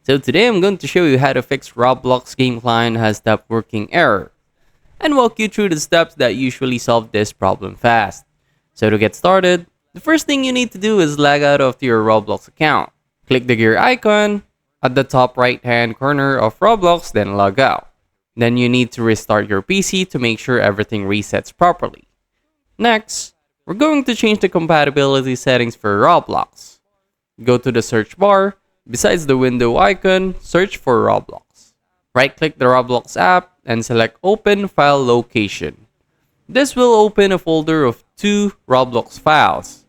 So today I'm going to show you how to fix Roblox game client has stopped working error and walk you through the steps that usually solve this problem fast. So to get started, the first thing you need to do is log out of your Roblox account. Click the gear icon at the top right hand corner of Roblox, then log out. Then you need to restart your PC to make sure everything resets properly. Next, we're going to change the compatibility settings for Roblox. Go to the search bar. Besides the window icon, search for Roblox. Right-click the Roblox app and select Open File Location. This will open a folder of 2 Roblox files.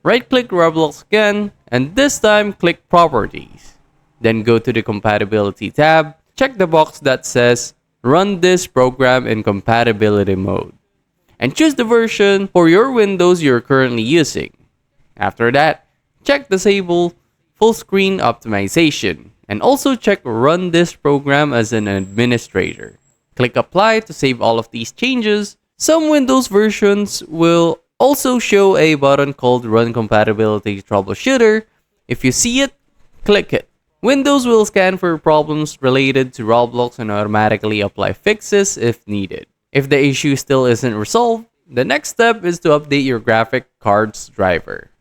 Right-click Roblox again, and this time click Properties. Then go to the Compatibility tab, check the box that says Run this program in compatibility mode, and choose the version for your Windows you're currently using. After that, check Disable Full Screen Optimization, and also check Run this program as an administrator. Click Apply to save all of these changes. Some Windows versions will also show a button called Run Compatibility Troubleshooter. If you see it, click it. Windows will scan for problems related to Roblox and automatically apply fixes if needed. If the issue still isn't resolved, the next step is to update your graphic card's driver.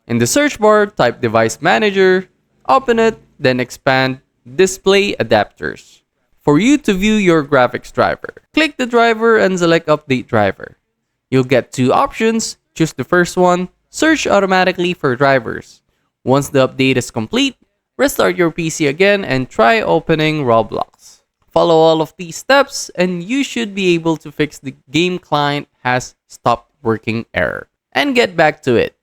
In the search bar, type Device Manager, open it, then expand Display Adapters. For you to view your graphics driver, click the driver and select Update Driver. You'll get 2 options. Choose the first one, search automatically for drivers. Once the update is complete, restart your PC again and try opening Roblox. Follow all of these steps and you should be able to fix the game client has stopped working error and get back to it.